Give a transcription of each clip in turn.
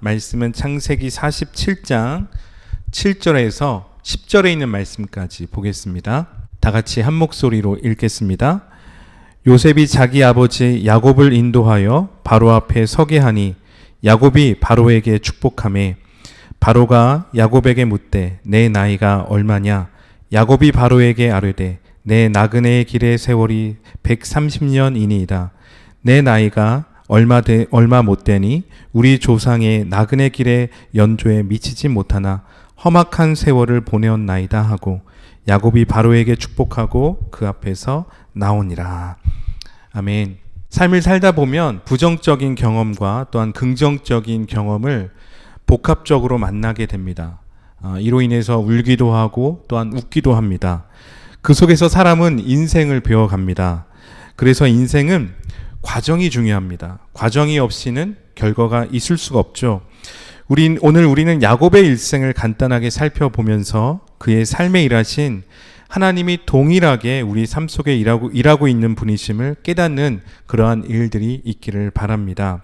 말씀은 창세기 47장 7절에서 10절에 있는 말씀까지 보겠습니다. 다 같이 한 목소리로 읽겠습니다. 요셉이 자기 아버지 야곱을 인도하여 바로 앞에 서게 하니 야곱이 바로에게 축복하매 바로가 야곱에게 묻되 내 나이가 얼마냐? 야곱이 바로에게 아뢰되 내 나그네의 길의 세월이 130년이니이다. 내 나이가 얼마 못 되니 우리 조상의 나그네 길의 연조에 미치지 못하나 험악한 세월을 보내었나이다 하고 야곱이 바로에게 축복하고 그 앞에서 나오니라. 아멘. 삶을 살다 보면 부정적인 경험과 또한 긍정적인 경험을 복합적으로 만나게 됩니다. 이로 인해서 울기도 하고 또한 웃기도 합니다. 그 속에서 사람은 인생을 배워갑니다. 그래서 인생은 과정이 중요합니다. 과정이 없이는 결과가 있을 수가 없죠. 오늘 우리는 야곱의 일생을 간단하게 살펴보면서 그의 삶에 일하신 하나님이 동일하게 우리 삶 속에 일하고 있는 분이심을 깨닫는 그러한 일들이 있기를 바랍니다.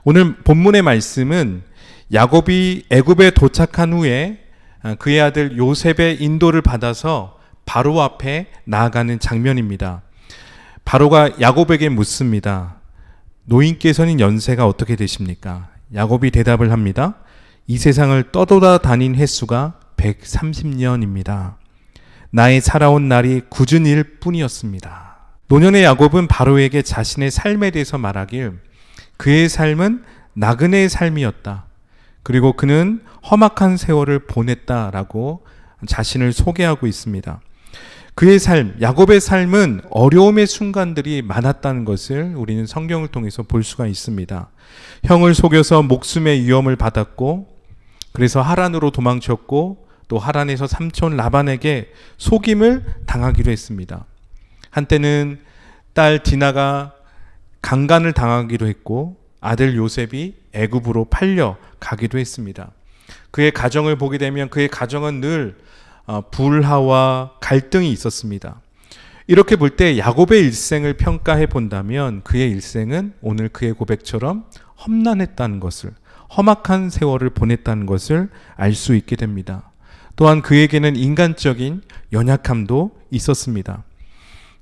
오늘 본문의 말씀은 야곱이 애굽에 도착한 후에 그의 아들 요셉의 인도를 받아서 바로 앞에 나아가는 장면입니다. 바로가 야곱에게 묻습니다. 노인께서는 연세가 어떻게 되십니까? 야곱이 대답을 합니다. 이 세상을 떠돌아다닌 횟수가 130년입니다. 나의 살아온 날이 굳은 일 뿐이었습니다. 노년의 야곱은 바로에게 자신의 삶에 대해서 말하길 그의 삶은 나그네의 삶이었다. 그리고 그는 험악한 세월을 보냈다라고 자신을 소개하고 있습니다. 그의 삶, 야곱의 삶은 어려움의 순간들이 많았다는 것을 우리는 성경을 통해서 볼 수가 있습니다. 형을 속여서 목숨의 위험을 받았고 그래서 하란으로 도망쳤고 또 하란에서 삼촌 라반에게 속임을 당하기도 했습니다. 한때는 딸 디나가 강간을 당하기도 했고 아들 요셉이 애굽으로 팔려 가기도 했습니다. 그의 가정을 보게 되면 그의 가정은 늘 불화와 갈등이 있었습니다. 이렇게 볼 때 야곱의 일생을 평가해 본다면 그의 일생은 오늘 그의 고백처럼 험난했다는 것을, 험악한 세월을 보냈다는 것을 알 수 있게 됩니다. 또한 그에게는 인간적인 연약함도 있었습니다.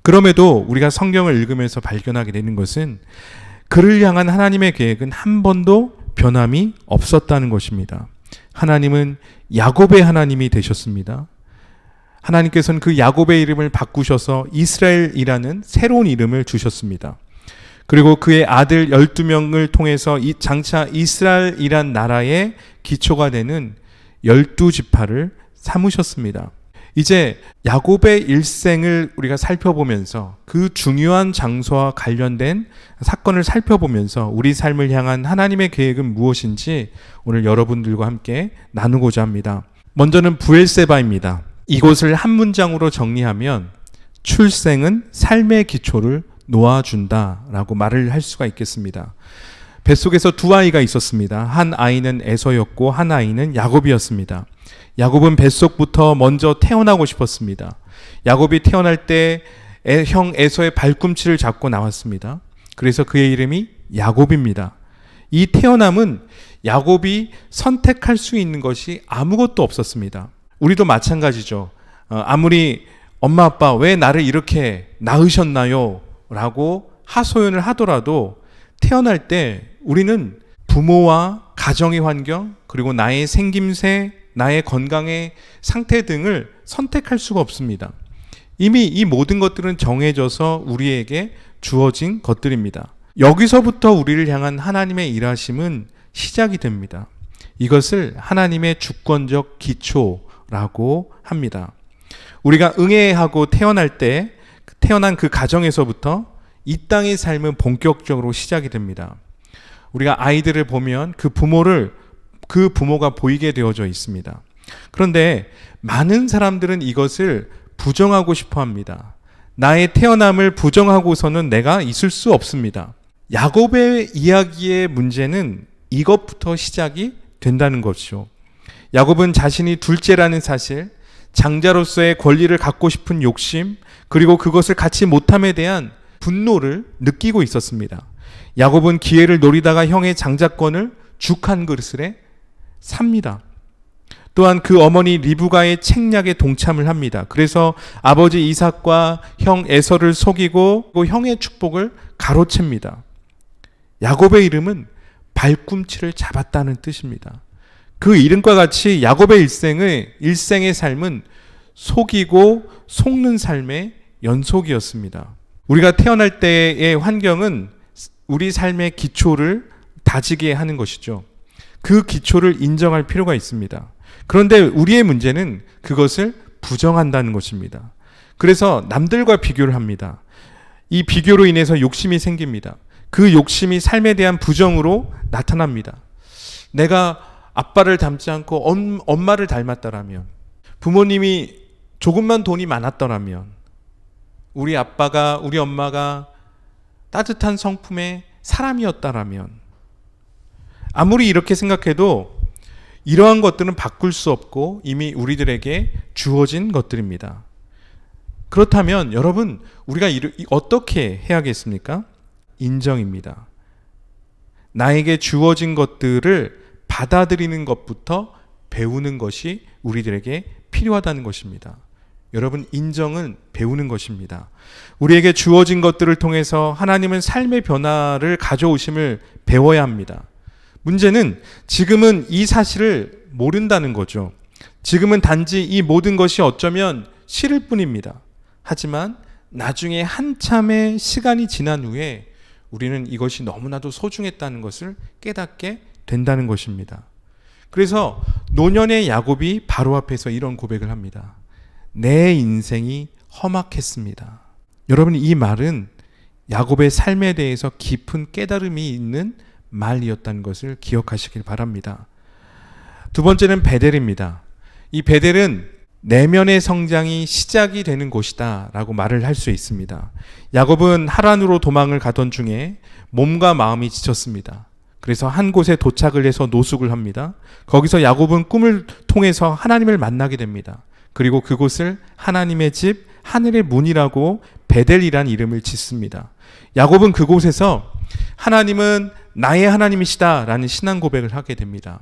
그럼에도 우리가 성경을 읽으면서 발견하게 되는 것은 그를 향한 하나님의 계획은 한 번도 변함이 없었다는 것입니다. 하나님은 야곱의 하나님이 되셨습니다. 하나님께서는 그 야곱의 이름을 바꾸셔서 이스라엘이라는 새로운 이름을 주셨습니다. 그리고 그의 아들 12명을 통해서 장차 이스라엘이란 나라의 기초가 되는 12지파를 삼으셨습니다. 이제 야곱의 일생을 우리가 살펴보면서 그 중요한 장소와 관련된 사건을 살펴보면서 우리 삶을 향한 하나님의 계획은 무엇인지 오늘 여러분들과 함께 나누고자 합니다. 먼저는 브엘세바입니다. 이곳을 한 문장으로 정리하면 출생은 삶의 기초를 놓아준다라고 말을 할 수가 있겠습니다. 뱃속에서 두 아이가 있었습니다. 한 아이는 에서였고 한 아이는 야곱이었습니다. 야곱은 뱃속부터 먼저 태어나고 싶었습니다. 야곱이 태어날 때 형 에서의 발꿈치를 잡고 나왔습니다. 그래서 그의 이름이 야곱입니다. 이 태어남은 야곱이 선택할 수 있는 것이 아무것도 없었습니다. 우리도 마찬가지죠. 아무리 엄마 아빠 왜 나를 이렇게 낳으셨나요? 라고 하소연을 하더라도 태어날 때 우리는 부모와 가정의 환경 그리고 나의 생김새, 나의 건강의 상태 등을 선택할 수가 없습니다. 이미 이 모든 것들은 정해져서 우리에게 주어진 것들입니다. 여기서부터 우리를 향한 하나님의 일하심은 시작이 됩니다. 이것을 하나님의 주권적 기초라고 합니다. 우리가 응애하고 태어난 그 가정에서부터 이 땅의 삶은 본격적으로 시작이 됩니다. 우리가 아이들을 보면 그 부모가 보이게 되어져 있습니다. 그런데 많은 사람들은 이것을 부정하고 싶어 합니다. 나의 태어남을 부정하고서는 내가 있을 수 없습니다. 야곱의 이야기의 문제는 이것부터 시작이 된다는 것이죠. 야곱은 자신이 둘째라는 사실, 장자로서의 권리를 갖고 싶은 욕심, 그리고 그것을 갖지 못함에 대한 분노를 느끼고 있었습니다. 야곱은 기회를 노리다가 형의 장자권을 죽 한 그릇을 삽니다. 또한 그 어머니 리브가의 책략에 동참을 합니다. 그래서 아버지 이삭과 형 에서를 속이고 형의 축복을 가로챕니다. 야곱의 이름은 발꿈치를 잡았다는 뜻입니다. 그 이름과 같이 야곱의 일생의 삶은 속이고 속는 삶의 연속이었습니다. 우리가 태어날 때의 환경은 우리 삶의 기초를 다지게 하는 것이죠. 그 기초를 인정할 필요가 있습니다. 그런데 우리의 문제는 그것을 부정한다는 것입니다. 그래서 남들과 비교를 합니다. 이 비교로 인해서 욕심이 생깁니다. 그 욕심이 삶에 대한 부정으로 나타납니다. 내가 아빠를 닮지 않고 엄마를 닮았더라면, 부모님이 조금만 돈이 많았더라면, 우리 아빠가, 우리 엄마가 따뜻한 성품의 사람이었다라면, 아무리 이렇게 생각해도 이러한 것들은 바꿀 수 없고 이미 우리들에게 주어진 것들입니다. 그렇다면 여러분, 우리가 어떻게 해야겠습니까? 인정입니다. 나에게 주어진 것들을 받아들이는 것부터 배우는 것이 우리들에게 필요하다는 것입니다. 여러분, 인정은 배우는 것입니다. 우리에게 주어진 것들을 통해서 하나님은 삶의 변화를 가져오심을 배워야 합니다. 문제는 지금은 이 사실을 모른다는 거죠. 지금은 단지 이 모든 것이 어쩌면 싫을 뿐입니다. 하지만 나중에 한참의 시간이 지난 후에 우리는 이것이 너무나도 소중했다는 것을 깨닫게 된다는 것입니다. 그래서 노년의 야곱이 바로 앞에서 이런 고백을 합니다. 내 인생이 험악했습니다. 여러분, 이 말은 야곱의 삶에 대해서 깊은 깨달음이 있는 말이었다는 것을 기억하시길 바랍니다. 두 번째는 베델입니다. 이 베델은 내면의 성장이 시작이 되는 곳이다 라고 말을 할 수 있습니다. 야곱은 하란으로 도망을 가던 중에 몸과 마음이 지쳤습니다. 그래서 한 곳에 도착을 해서 노숙을 합니다. 거기서 야곱은 꿈을 통해서 하나님을 만나게 됩니다. 그리고 그곳을 하나님의 집, 하늘의 문이라고 베델이란 이름을 짓습니다. 야곱은 그곳에서 하나님은 나의 하나님이시다 라는 신앙 고백을 하게 됩니다.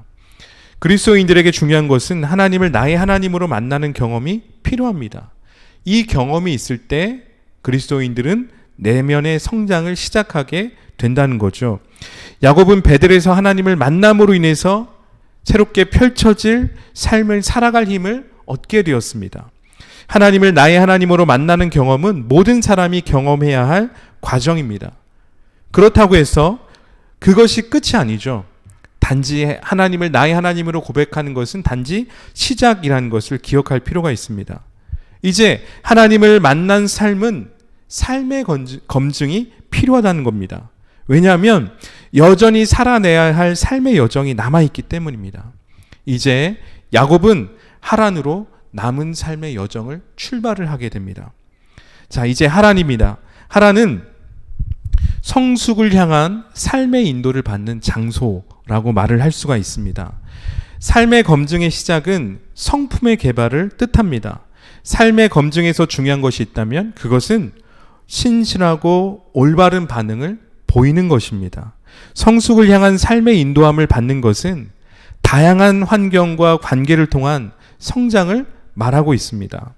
그리스도인들에게 중요한 것은 하나님을 나의 하나님으로 만나는 경험이 필요합니다. 이 경험이 있을 때 그리스도인들은 내면의 성장을 시작하게 된다는 거죠. 야곱은 베델에서 하나님을 만남으로 인해서 새롭게 펼쳐질 삶을 살아갈 힘을 얻게 되었습니다. 하나님을 나의 하나님으로 만나는 경험은 모든 사람이 경험해야 할 과정입니다. 그렇다고 해서 그것이 끝이 아니죠. 단지 하나님을 나의 하나님으로 고백하는 것은 단지 시작이라는 것을 기억할 필요가 있습니다. 이제 하나님을 만난 삶은 삶의 검증이 필요하다는 겁니다. 왜냐하면 여전히 살아내야 할 삶의 여정이 남아있기 때문입니다. 이제 야곱은 하란으로 남은 삶의 여정을 출발을 하게 됩니다. 자, 이제 하란입니다. 하란은 성숙을 향한 삶의 인도를 받는 장소라고 말을 할 수가 있습니다. 삶의 검증의 시작은 성품의 개발을 뜻합니다. 삶의 검증에서 중요한 것이 있다면 그것은 신실하고 올바른 반응을 보이는 것입니다. 성숙을 향한 삶의 인도함을 받는 것은 다양한 환경과 관계를 통한 성장을 말하고 있습니다.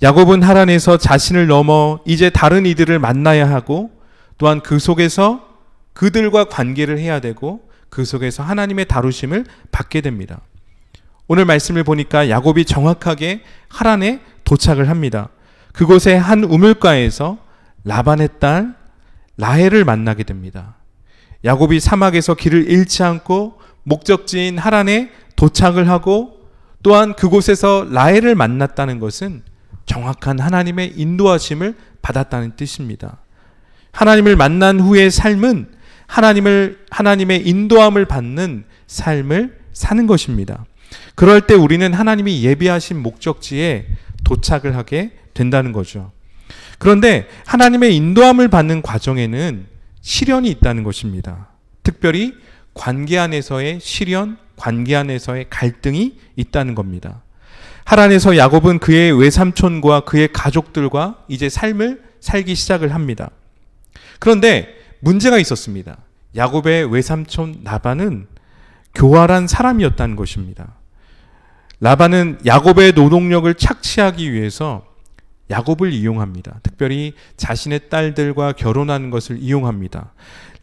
야곱은 하란에서 자신을 넘어 이제 다른 이들을 만나야 하고 또한 그 속에서 그들과 관계를 해야 되고 그 속에서 하나님의 다루심을 받게 됩니다. 오늘 말씀을 보니까 야곱이 정확하게 하란에 도착을 합니다. 그곳의 한 우물가에서 라반의 딸 라헬을 만나게 됩니다. 야곱이 사막에서 길을 잃지 않고 목적지인 하란에 도착을 하고 또한 그곳에서 라헬을 만났다는 것은 정확한 하나님의 인도하심을 받았다는 뜻입니다. 하나님을 만난 후의 삶은 하나님의 인도함을 받는 삶을 사는 것입니다. 그럴 때 우리는 하나님이 예비하신 목적지에 도착을 하게 된다는 거죠. 그런데 하나님의 인도함을 받는 과정에는 시련이 있다는 것입니다. 특별히 관계 안에서의 시련, 관계 안에서의 갈등이 있다는 겁니다. 하란에서 야곱은 그의 외삼촌과 그의 가족들과 이제 삶을 살기 시작을 합니다. 그런데 문제가 있었습니다. 야곱의 외삼촌 라반은 교활한 사람이었다는 것입니다. 라반은 야곱의 노동력을 착취하기 위해서 야곱을 이용합니다. 특별히 자신의 딸들과 결혼하는 것을 이용합니다.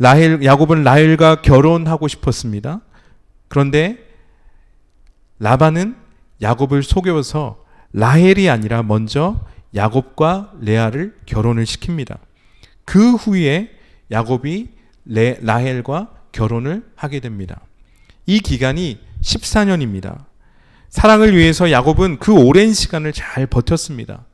야곱은 라헬과 결혼하고 싶었습니다. 그런데 라반은 야곱을 속여서 라헬이 아니라 먼저 야곱과 레아를 결혼을 시킵니다. 그 후에 야곱이 라헬과 결혼을 하게 됩니다. 이 기간이 14년입니다. 사랑을 위해서 야곱은 그 오랜 시간을 잘 버텼습니다.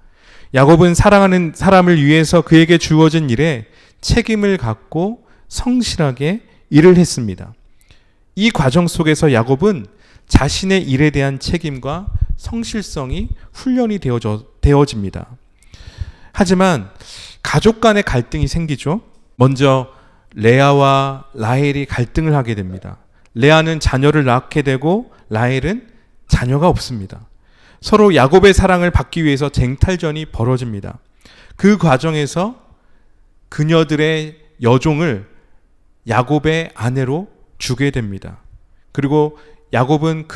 야곱은 사랑하는 사람을 위해서 그에게 주어진 일에 책임을 갖고 성실하게 일을 했습니다. 이 과정 속에서 야곱은 자신의 일에 대한 책임과 성실성이 훈련이 되어집니다. 하지만 가족 간의 갈등이 생기죠. 먼저 레아와 라헬이 갈등을 하게 됩니다. 레아는 자녀를 낳게 되고 라헬은 자녀가 없습니다. 서로 야곱의 사랑을 받기 위해서 쟁탈전이 벌어집니다. 그 과정에서 그녀들의 여종을 야곱의 아내로 주게 됩니다. 그리고 야곱은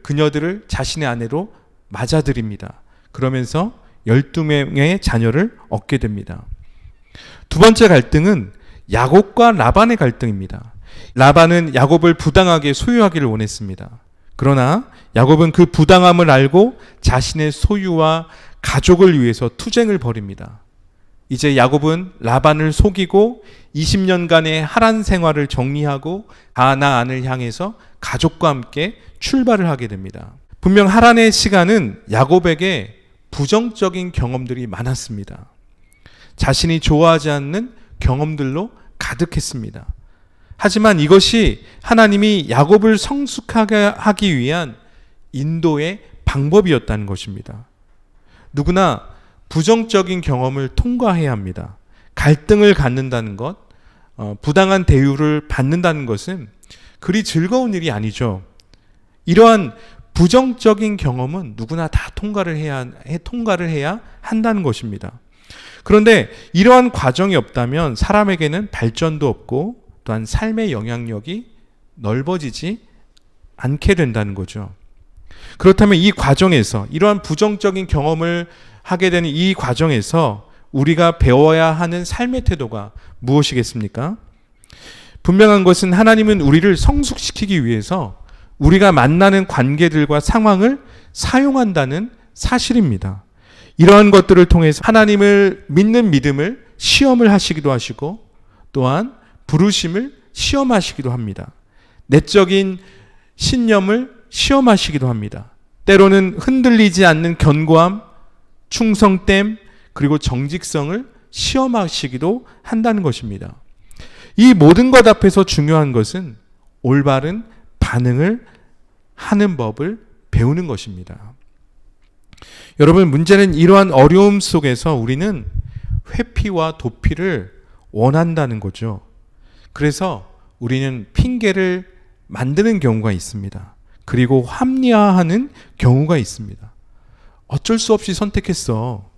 그녀들을 자신의 아내로 맞아들입니다. 그러면서 12명의 자녀를 얻게 됩니다. 두 번째 갈등은 야곱과 라반의 갈등입니다. 라반은 야곱을 부당하게 소유하기를 원했습니다. 그러나 야곱은 그 부당함을 알고 자신의 소유와 가족을 위해서 투쟁을 벌입니다. 이제 야곱은 라반을 속이고 20년간의 하란 생활을 정리하고 가나안을 향해서 가족과 함께 출발을 하게 됩니다. 분명 하란의 시간은 야곱에게 부정적인 경험들이 많았습니다. 자신이 좋아하지 않는 경험들로 가득했습니다. 하지만 이것이 하나님이 야곱을 성숙하게 하기 위한 인도의 방법이었다는 것입니다. 누구나 부정적인 경험을 통과해야 합니다. 갈등을 갖는다는 것, 부당한 대우를 받는다는 것은 그리 즐거운 일이 아니죠. 이러한 부정적인 경험은 누구나 다 통과를 해야 한다는 것입니다. 그런데 이러한 과정이 없다면 사람에게는 발전도 없고 또한 삶의 영향력이 넓어지지 않게 된다는 거죠. 그렇다면 이 과정에서 이러한 부정적인 경험을 하게 되는 이 과정에서 우리가 배워야 하는 삶의 태도가 무엇이겠습니까? 분명한 것은 하나님은 우리를 성숙시키기 위해서 우리가 만나는 관계들과 상황을 사용한다는 사실입니다. 이러한 것들을 통해서 하나님을 믿는 믿음을 시험을 하시기도 하시고 또한 부르심을 시험하시기도 합니다. 내적인 신념을 시험하시기도 합니다. 때로는 흔들리지 않는 견고함, 충성됨, 그리고 정직성을 시험하시기도 한다는 것입니다. 이 모든 것 앞에서 중요한 것은 올바른 반응을 하는 법을 배우는 것입니다. 여러분, 문제는 이러한 어려움 속에서 우리는 회피와 도피를 원한다는 거죠. 그래서 우리는 핑계를 만드는 경우가 있습니다. 그리고 합리화하는 경우가 있습니다. 어쩔 수 없이 선택했어.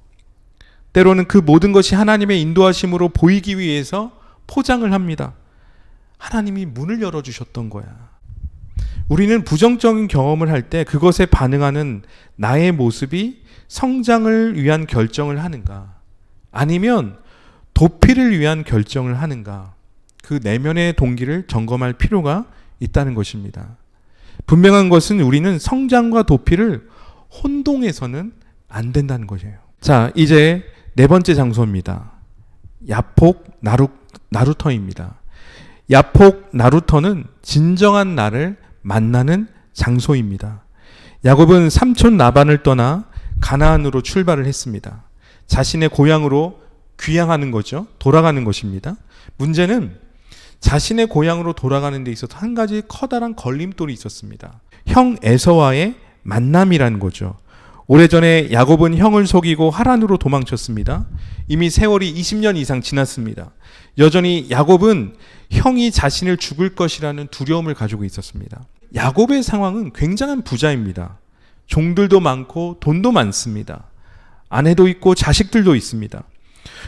때로는 그 모든 것이 하나님의 인도하심으로 보이기 위해서 포장을 합니다. 하나님이 문을 열어주셨던 거야. 우리는 부정적인 경험을 할 때 그것에 반응하는 나의 모습이 성장을 위한 결정을 하는가? 아니면 도피를 위한 결정을 하는가? 그 내면의 동기를 점검할 필요가 있다는 것입니다. 분명한 것은 우리는 성장과 도피를 혼동해서는 안 된다는 것이에요. 자, 이제 네 번째 장소입니다. 야폭 나루터입니다. 야폭 나루터는 진정한 나를 만나는 장소입니다. 야곱은 삼촌 라반을 떠나 가나안으로 출발을 했습니다. 자신의 고향으로 귀향하는 거죠. 돌아가는 것입니다. 문제는 자신의 고향으로 돌아가는 데 있어서 한 가지 커다란 걸림돌이 있었습니다. 형 에서와의 만남이라는 거죠. 오래전에 야곱은 형을 속이고 하란으로 도망쳤습니다. 이미 세월이 20년 이상 지났습니다. 여전히 야곱은 형이 자신을 죽을 것이라는 두려움을 가지고 있었습니다. 야곱의 상황은 굉장한 부자입니다. 종들도 많고 돈도 많습니다. 아내도 있고 자식들도 있습니다.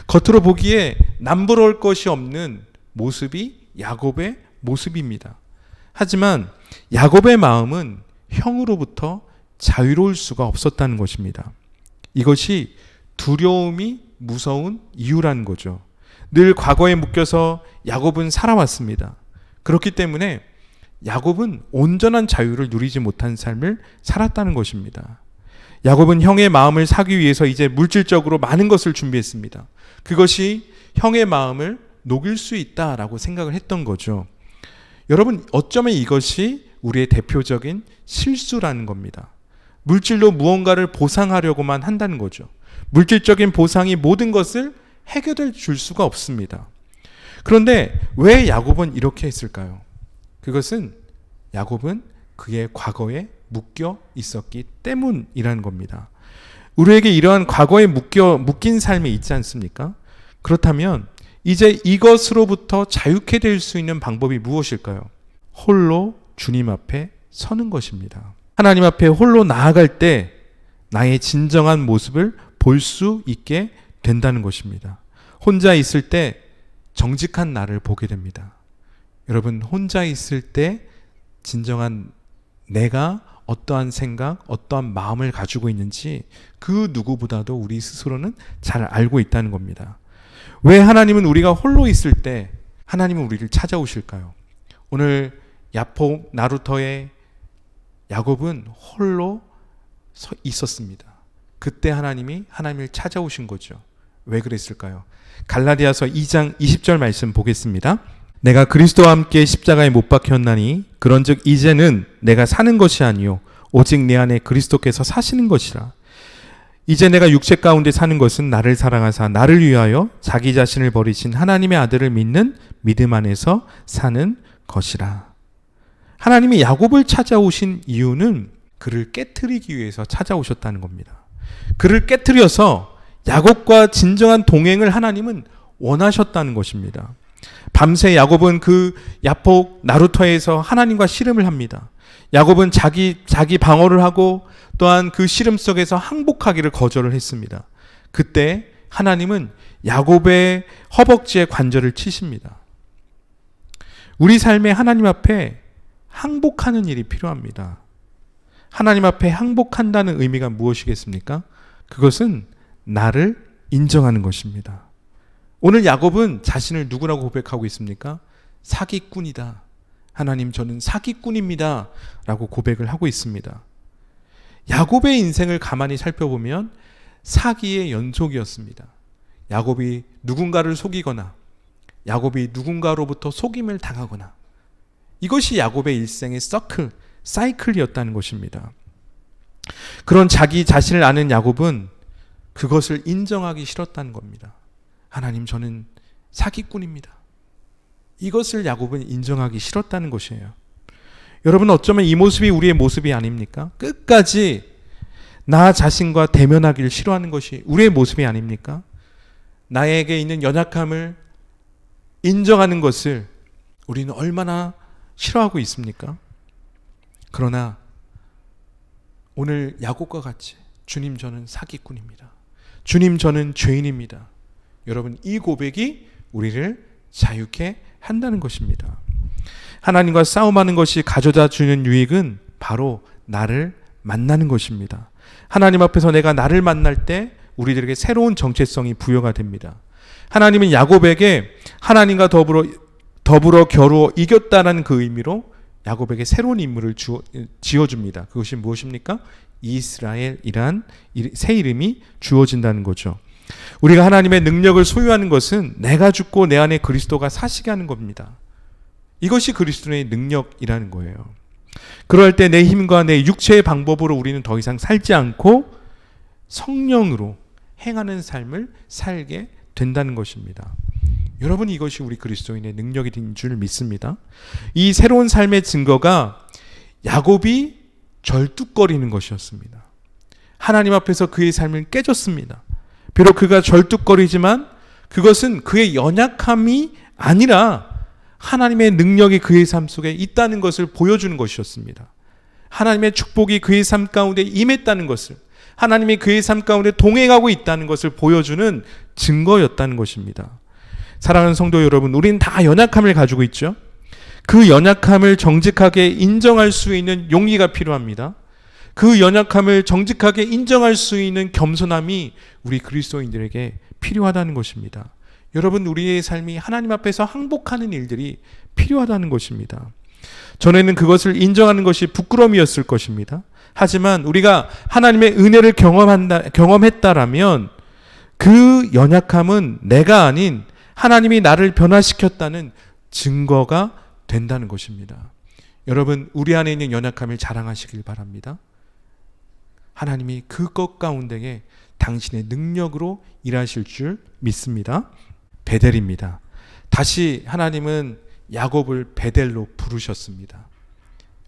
겉으로 보기에 남부러울 것이 없는 모습이 야곱의 모습입니다. 하지만 야곱의 마음은 형으로부터 자유로울 수가 없었다는 것입니다. 이것이 두려움이 무서운 이유라는 거죠. 늘 과거에 묶여서 야곱은 살아왔습니다. 그렇기 때문에 야곱은 온전한 자유를 누리지 못한 삶을 살았다는 것입니다. 야곱은 형의 마음을 사기 위해서 이제 물질적으로 많은 것을 준비했습니다. 그것이 형의 마음을 녹일 수 있다라고 생각을 했던 거죠. 여러분, 어쩌면 이것이 우리의 대표적인 실수라는 겁니다. 물질로 무언가를 보상하려고만 한다는 거죠. 물질적인 보상이 모든 것을 해결해 줄 수가 없습니다. 그런데 왜 야곱은 이렇게 했을까요? 그것은 야곱은 그의 과거에 묶여 있었기 때문이라는 겁니다. 우리에게 이러한 과거에 묶인 삶이 있지 않습니까? 그렇다면 이제 이것으로부터 자유케 될 수 있는 방법이 무엇일까요? 홀로 주님 앞에 서는 것입니다. 하나님 앞에 홀로 나아갈 때 나의 진정한 모습을 볼 수 있게 된다는 것입니다. 혼자 있을 때 정직한 나를 보게 됩니다. 여러분, 혼자 있을 때 진정한 내가 어떠한 생각, 어떠한 마음을 가지고 있는지 그 누구보다도 우리 스스로는 잘 알고 있다는 겁니다. 왜 하나님은 우리가 홀로 있을 때 하나님은 우리를 찾아오실까요? 오늘 야포 나루터의 야곱은 홀로 있었습니다. 그때 하나님을 찾아오신 거죠. 왜 그랬을까요? 갈라디아서 2장 20절 말씀 보겠습니다. 내가 그리스도와 함께 십자가에 못 박혔나니 그런즉 이제는 내가 사는 것이 아니요 오직 내 안에 그리스도께서 사시는 것이라. 이제 내가 육체 가운데 사는 것은 나를 사랑하사 나를 위하여 자기 자신을 버리신 하나님의 아들을 믿는 믿음 안에서 사는 것이라. 하나님이 야곱을 찾아오신 이유는 그를 깨트리기 위해서 찾아오셨다는 겁니다. 그를 깨트려서 야곱과 진정한 동행을 하나님은 원하셨다는 것입니다. 밤새 야곱은 그 야폭 나루터에서 하나님과 씨름을 합니다. 야곱은 자기 방어를 하고 또한 그 씨름 속에서 항복하기를 거절을 했습니다. 그때 하나님은 야곱의 허벅지에 관절을 치십니다. 우리 삶에 하나님 앞에 항복하는 일이 필요합니다. 하나님 앞에 항복한다는 의미가 무엇이겠습니까? 그것은 나를 인정하는 것입니다. 오늘 야곱은 자신을 누구라고 고백하고 있습니까? 사기꾼이다. 하나님, 저는 사기꾼입니다. 라고 고백을 하고 있습니다. 야곱의 인생을 가만히 살펴보면 사기의 연속이었습니다. 야곱이 누군가를 속이거나 야곱이 누군가로부터 속임을 당하거나 이것이 야곱의 일생의 사이클이었다는 것입니다. 그런 자기 자신을 아는 야곱은 그것을 인정하기 싫었다는 겁니다. 하나님, 저는 사기꾼입니다. 이것을 야곱은 인정하기 싫었다는 것이에요. 여러분, 어쩌면 이 모습이 우리의 모습이 아닙니까? 끝까지 나 자신과 대면하기를 싫어하는 것이 우리의 모습이 아닙니까? 나에게 있는 연약함을 인정하는 것을 우리는 얼마나 싫어하고 있습니까? 그러나 오늘 야곱과 같이 주님, 저는 사기꾼입니다. 주님, 저는 죄인입니다. 여러분, 이 고백이 우리를 자유케 한다는 것입니다. 하나님과 싸움하는 것이 가져다 주는 유익은 바로 나를 만나는 것입니다. 하나님 앞에서 내가 나를 만날 때 우리들에게 새로운 정체성이 부여가 됩니다. 하나님은 야곱에게 하나님과 더불어 겨루어 이겼다는 그 의미로 야곱에게 새로운 인물을 지어줍니다. 그것이 무엇입니까? 이스라엘이란 새 이름이 주어진다는 거죠. 우리가 하나님의 능력을 소유하는 것은 내가 죽고 내 안에 그리스도가 사시게 하는 겁니다. 이것이 그리스도의 능력이라는 거예요. 그럴 때 내 힘과 내 육체의 방법으로 우리는 더 이상 살지 않고 성령으로 행하는 삶을 살게 된다는 것입니다. 여러분, 이것이 우리 그리스도인의 능력인 줄 믿습니다. 이 새로운 삶의 증거가 야곱이 절뚝거리는 것이었습니다. 하나님 앞에서 그의 삶을 깨졌습니다. 비록 그가 절뚝거리지만 그것은 그의 연약함이 아니라 하나님의 능력이 그의 삶 속에 있다는 것을 보여주는 것이었습니다. 하나님의 축복이 그의 삶 가운데 임했다는 것을, 하나님이 그의 삶 가운데 동행하고 있다는 것을 보여주는 증거였다는 것입니다. 사랑하는 성도 여러분, 우리는 다 연약함을 가지고 있죠. 그 연약함을 정직하게 인정할 수 있는 용기가 필요합니다. 그 연약함을 정직하게 인정할 수 있는 겸손함이 우리 그리스도인들에게 필요하다는 것입니다. 여러분, 우리의 삶이 하나님 앞에서 항복하는 일들이 필요하다는 것입니다. 전에는 그것을 인정하는 것이 부끄러움이었을 것입니다. 하지만 우리가 하나님의 은혜를 경험했다라면 그 연약함은 내가 아닌 하나님이 나를 변화시켰다는 증거가 된다는 것입니다. 여러분, 우리 안에 있는 연약함을 자랑하시길 바랍니다. 하나님이 그것 가운데에 당신의 능력으로 일하실 줄 믿습니다. 베델입니다. 다시 하나님은 야곱을 베델로 부르셨습니다.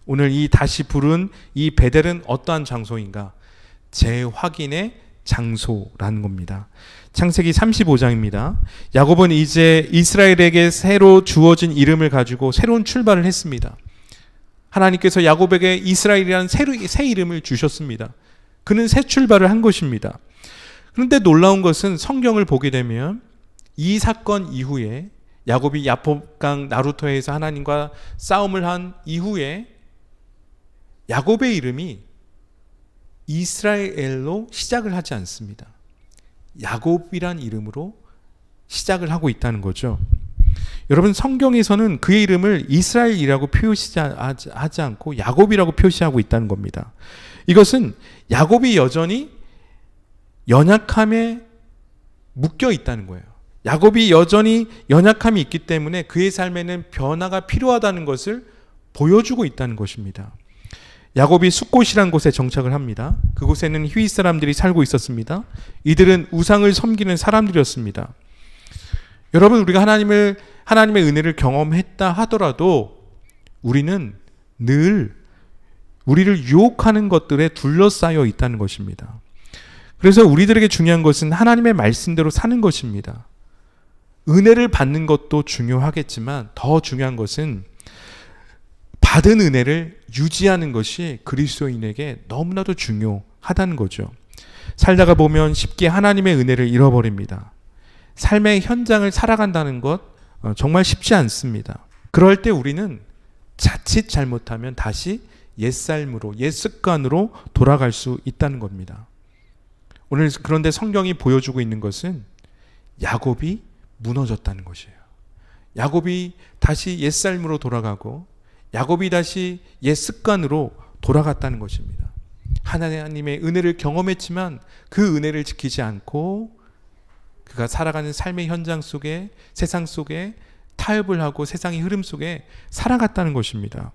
오늘 이 다시 부른 이 베델은 어떠한 장소인가? 재확인의 장소라는 겁니다. 창세기 35장입니다. 야곱은 이제 이스라엘에게 새로 주어진 이름을 가지고 새로운 출발을 했습니다. 하나님께서 야곱에게 이스라엘이라는 새 이름을 주셨습니다. 그는 새 출발을 한 것입니다. 그런데 놀라운 것은 성경을 보게 되면 이 사건 이후에 야곱이 야복강 나루터에서 하나님과 싸움을 한 이후에 야곱의 이름이 이스라엘로 시작을 하지 않습니다. 야곱이란 이름으로 시작을 하고 있다는 거죠. 여러분, 성경에서는 그의 이름을 이스라엘이라고 표시하지 않고 야곱이라고 표시하고 있다는 겁니다. 이것은 야곱이 여전히 연약함에 묶여 있다는 거예요. 야곱이 여전히 연약함이 있기 때문에 그의 삶에는 변화가 필요하다는 것을 보여주고 있다는 것입니다. 야곱이 숫곳이라는 곳에 정착을 합니다. 그곳에는 히윗 사람들이 살고 있었습니다. 이들은 우상을 섬기는 사람들이었습니다. 여러분, 우리가 하나님의 은혜를 경험했다 하더라도 우리는 늘 우리를 유혹하는 것들에 둘러싸여 있다는 것입니다. 그래서 우리들에게 중요한 것은 하나님의 말씀대로 사는 것입니다. 은혜를 받는 것도 중요하겠지만 더 중요한 것은 받은 은혜를 유지하는 것이 그리스도인에게 너무나도 중요하다는 거죠. 살다가 보면 쉽게 하나님의 은혜를 잃어버립니다. 삶의 현장을 살아간다는 것 정말 쉽지 않습니다. 그럴 때 우리는 자칫 잘못하면 다시 옛삶으로, 옛 습관으로 돌아갈 수 있다는 겁니다. 오늘 그런데 성경이 보여주고 있는 것은 야곱이 무너졌다는 것이에요. 야곱이 다시 옛삶으로 돌아가고 야곱이 다시 옛 습관으로 돌아갔다는 것입니다. 하나님의 은혜를 경험했지만 그 은혜를 지키지 않고 그가 살아가는 삶의 현장 속에, 세상 속에 타협을 하고 세상의 흐름 속에 살아갔다는 것입니다.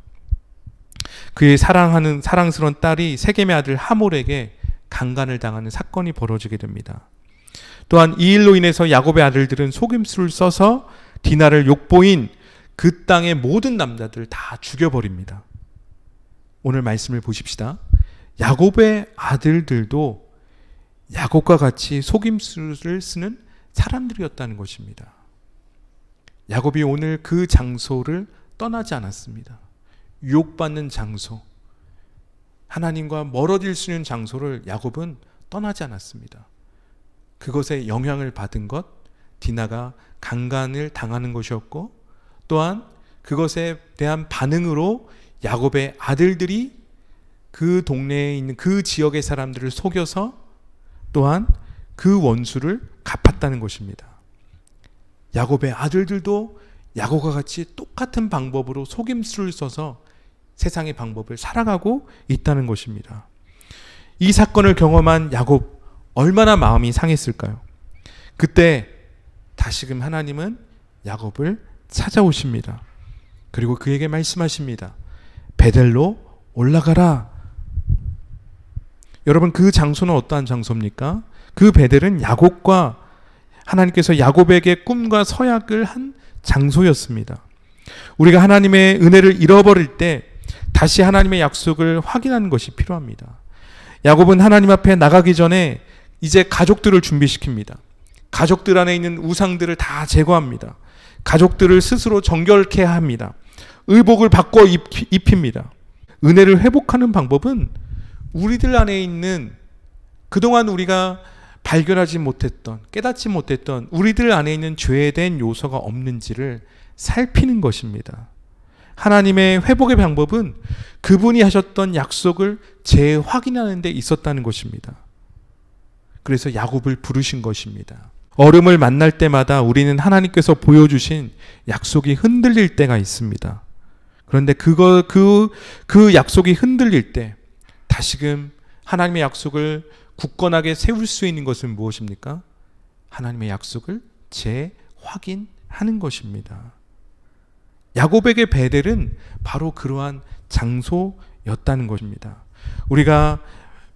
그의 사랑스러운 딸이 세겜의 아들 하몰에게 강간을 당하는 사건이 벌어지게 됩니다. 또한 이 일로 인해서 야곱의 아들들은 속임수를 써서 디나를 욕보인 그 땅의 모든 남자들을 다 죽여버립니다. 오늘 말씀을 보십시다. 야곱의 아들들도 야곱과 같이 속임수를 쓰는 사람들이었다는 것입니다. 야곱이 오늘 그 장소를 떠나지 않았습니다. 유혹받는 장소, 하나님과 멀어질 수 있는 장소를 야곱은 떠나지 않았습니다. 그것에 영향을 받은 것, 디나가 강간을 당하는 것이었고, 또한 그것에 대한 반응으로 야곱의 아들들이 그 동네에 있는 그 지역의 사람들을 속여서 또한 그 원수를 갚았다는 것입니다. 야곱의 아들들도 야곱과 같이 똑같은 방법으로 속임수를 써서 세상의 방법을 살아가고 있다는 것입니다. 이 사건을 경험한 야곱, 얼마나 마음이 상했을까요? 그때 다시금 하나님은 야곱을 찾아오십니다. 그리고 그에게 말씀하십니다. 베델로 올라가라. 여러분, 그 장소는 어떠한 장소입니까? 그 베델은 야곱과 하나님께서 야곱에게 꿈과 서약을 한 장소였습니다. 우리가 하나님의 은혜를 잃어버릴 때 다시 하나님의 약속을 확인하는 것이 필요합니다. 야곱은 하나님 앞에 나가기 전에 이제 가족들을 준비시킵니다. 가족들 안에 있는 우상들을 다 제거합니다. 가족들을 스스로 정결케 합니다. 의복을 바꿔 입힙니다. 은혜를 회복하는 방법은 우리들 안에 있는 그동안 우리가 발견하지 못했던, 깨닫지 못했던 우리들 안에 있는 죄된 요소가 없는지를 살피는 것입니다. 하나님의 회복의 방법은 그분이 하셨던 약속을 재확인하는 데 있었다는 것입니다. 그래서 야곱을 부르신 것입니다. 어려움을 만날 때마다 우리는 하나님께서 보여주신 약속이 흔들릴 때가 있습니다. 그런데 그 약속이 흔들릴 때 다시금 하나님의 약속을 굳건하게 세울 수 있는 것은 무엇입니까? 하나님의 약속을 재확인하는 것입니다. 야곱에게 베델은 바로 그러한 장소였다는 것입니다. 우리가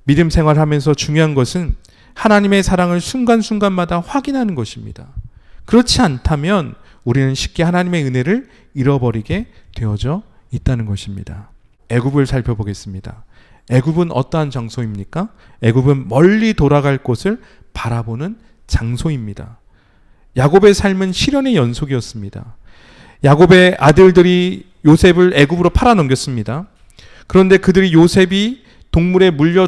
믿음 생활하면서 중요한 것은 하나님의 사랑을 순간순간마다 확인하는 것입니다. 그렇지 않다면 우리는 쉽게 하나님의 은혜를 잃어버리게 되어져 있다는 것입니다. 애굽을 살펴보겠습니다. 애굽은 어떠한 장소입니까? 애굽은 멀리 돌아갈 곳을 바라보는 장소입니다. 야곱의 삶은 시련의 연속이었습니다. 야곱의 아들들이 요셉을 애굽으로 팔아넘겼습니다. 그런데 그들이 요셉이 동물에 물려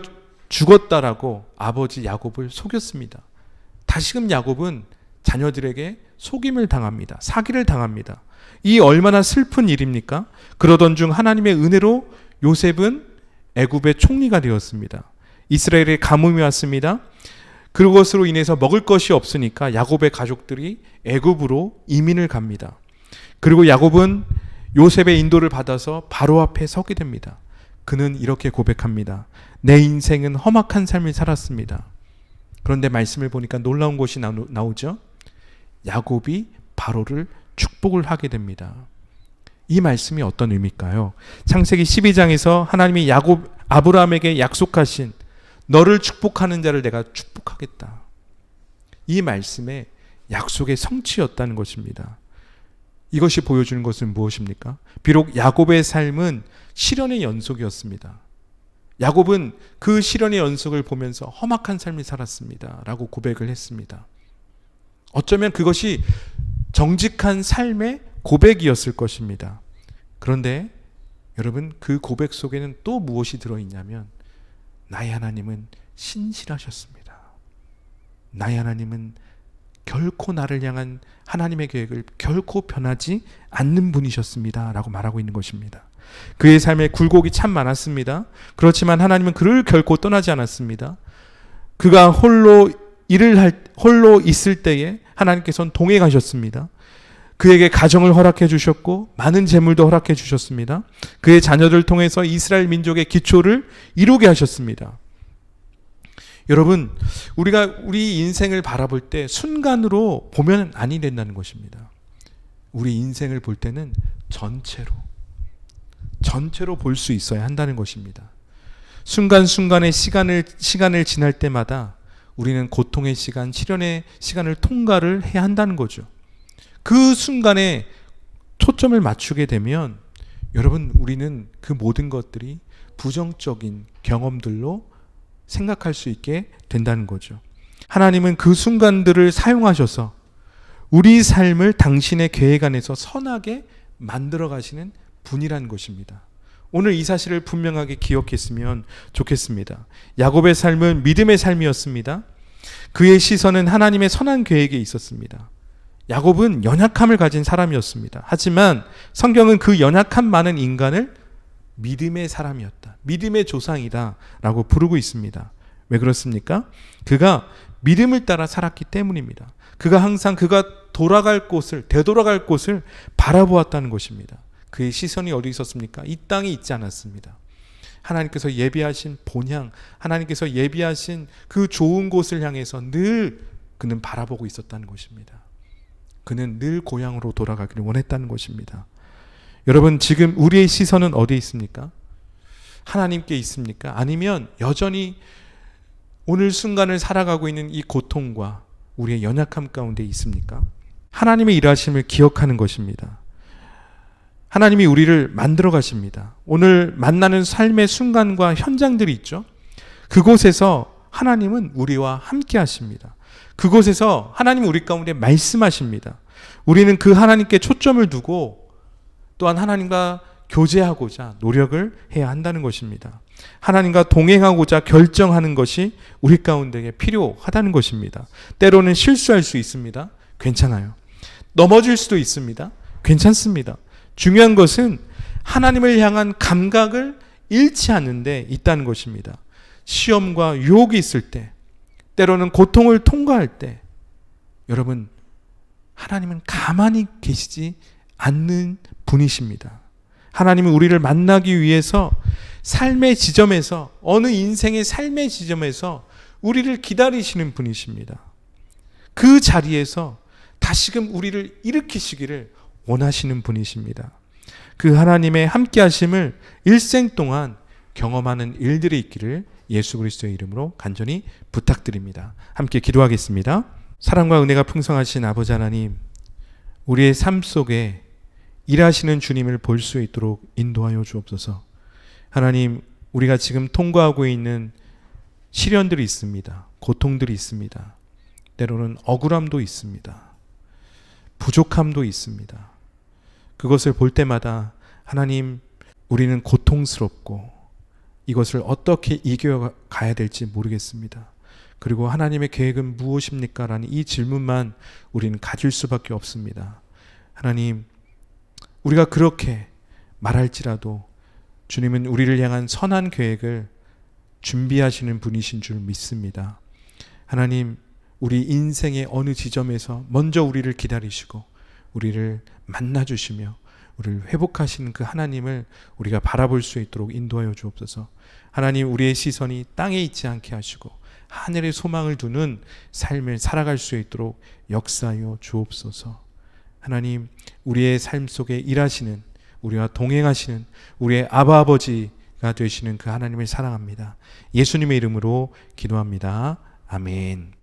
죽었다라고 아버지 야곱을 속였습니다. 다시금 야곱은 자녀들에게 속임을 당합니다. 사기를 당합니다. 이 얼마나 슬픈 일입니까? 그러던 중 하나님의 은혜로 요셉은 애굽의 총리가 되었습니다. 이스라엘에 가뭄이 왔습니다. 그것으로 인해서 먹을 것이 없으니까 야곱의 가족들이 애굽으로 이민을 갑니다. 그리고 야곱은 요셉의 인도를 받아서 바로 앞에 서게 됩니다. 그는 이렇게 고백합니다. 내 인생은 험악한 삶을 살았습니다. 그런데 말씀을 보니까 놀라운 것이 나오죠. 야곱이 바로를 축복을 하게 됩니다. 이 말씀이 어떤 의미일까요? 창세기 12장에서 하나님이 아브라함에게 약속하신 너를 축복하는 자를 내가 축복하겠다. 이 말씀의 약속의 성취였다는 것입니다. 이것이 보여주는 것은 무엇입니까? 비록 야곱의 삶은 시련의 연속이었습니다. 야곱은 그 시련의 연속을 보면서 험악한 삶을 살았습니다. 라고 고백을 했습니다. 어쩌면 그것이 정직한 삶의 고백이었을 것입니다. 그런데 여러분, 그 고백 속에는 또 무엇이 들어있냐면 나의 하나님은 신실하셨습니다. 나의 하나님은 결코 나를 향한 하나님의 계획을 결코 변하지 않는 분이셨습니다. 라고 말하고 있는 것입니다. 그의 삶에 굴곡이 참 많았습니다. 그렇지만 하나님은 그를 결코 떠나지 않았습니다. 그가 홀로 있을 때에 하나님께서는 동행하셨습니다. 그에게 가정을 허락해 주셨고 많은 재물도 허락해 주셨습니다. 그의 자녀들을 통해서 이스라엘 민족의 기초를 이루게 하셨습니다. 여러분, 우리가 우리 인생을 바라볼 때 순간으로 보면 아니 된다는 것입니다. 우리 인생을 볼 때는 전체로 볼 수 있어야 한다는 것입니다. 순간순간의 시간을 지날 때마다 우리는 고통의 시간, 시련의 시간을 통과를 해야 한다는 거죠. 그 순간에 초점을 맞추게 되면 여러분, 우리는 그 모든 것들이 부정적인 경험들로 생각할 수 있게 된다는 거죠. 하나님은 그 순간들을 사용하셔서 우리 삶을 당신의 계획 안에서 선하게 만들어 가시는 분이라는 것입니다. 오늘 이 사실을 분명하게 기억했으면 좋겠습니다. 야곱의 삶은 믿음의 삶이었습니다. 그의 시선은 하나님의 선한 계획에 있었습니다. 야곱은 연약함을 가진 사람이었습니다. 하지만 성경은 그 연약함 많은 인간을 믿음의 사람이었다, 믿음의 조상이다 라고 부르고 있습니다. 왜 그렇습니까? 그가 믿음을 따라 살았기 때문입니다. 그가 항상 그가 되돌아갈 곳을 바라보았다는 것입니다. 그의 시선이 어디 있었습니까? 이 땅에 있지 않았습니다. 하나님께서 예비하신 본향, 하나님께서 예비하신 그 좋은 곳을 향해서 늘 그는 바라보고 있었다는 것입니다. 그는 늘 고향으로 돌아가기를 원했다는 것입니다. 여러분, 지금 우리의 시선은 어디에 있습니까? 하나님께 있습니까? 아니면 여전히 오늘 순간을 살아가고 있는 이 고통과 우리의 연약함 가운데 있습니까? 하나님의 일하심을 기억하는 것입니다. 하나님이 우리를 만들어 가십니다. 오늘 만나는 삶의 순간과 현장들이 있죠. 그곳에서 하나님은 우리와 함께 하십니다. 그곳에서 하나님은 우리 가운데 말씀하십니다. 우리는 그 하나님께 초점을 두고 또한 하나님과 교제하고자 노력을 해야 한다는 것입니다. 하나님과 동행하고자 결정하는 것이 우리 가운데 필요하다는 것입니다. 때로는 실수할 수 있습니다. 괜찮아요. 넘어질 수도 있습니다. 괜찮습니다. 중요한 것은 하나님을 향한 감각을 잃지 않는 데 있다는 것입니다. 시험과 유혹이 있을 때, 때로는 고통을 통과할 때, 여러분, 하나님은 가만히 계시지 않는 분이십니다. 하나님은 우리를 만나기 위해서 삶의 지점에서, 어느 인생의 삶의 지점에서 우리를 기다리시는 분이십니다. 그 자리에서 다시금 우리를 일으키시기를 원하시는 분이십니다. 그 하나님의 함께 하심을 일생 동안 경험하는 일들이 있기를 예수 그리스도의 이름으로 간절히 부탁드립니다. 함께 기도하겠습니다. 사랑과 은혜가 풍성하신 아버지 하나님, 우리의 삶 속에 일하시는 주님을 볼 수 있도록 인도하여 주옵소서. 하나님, 우리가 지금 통과하고 있는 시련들이 있습니다. 고통들이 있습니다. 때로는 억울함도 있습니다. 부족함도 있습니다. 그것을 볼 때마다 하나님, 우리는 고통스럽고 이것을 어떻게 이겨가야 될지 모르겠습니다. 그리고 하나님의 계획은 무엇입니까? 라는 이 질문만 우리는 가질 수밖에 없습니다. 하나님, 우리가 그렇게 말할지라도 주님은 우리를 향한 선한 계획을 준비하시는 분이신 줄 믿습니다. 하나님, 우리 인생의 어느 지점에서 먼저 우리를 기다리시고 우리를 만나주시며 우리를 회복하시는 그 하나님을 우리가 바라볼 수 있도록 인도하여 주옵소서. 하나님, 우리의 시선이 땅에 있지 않게 하시고 하늘의 소망을 두는 삶을 살아갈 수 있도록 역사하여 주옵소서. 하나님, 우리의 삶 속에 일하시는, 우리와 동행하시는 우리의 아바 아버지가 되시는 그 하나님을 사랑합니다. 예수님의 이름으로 기도합니다. 아멘.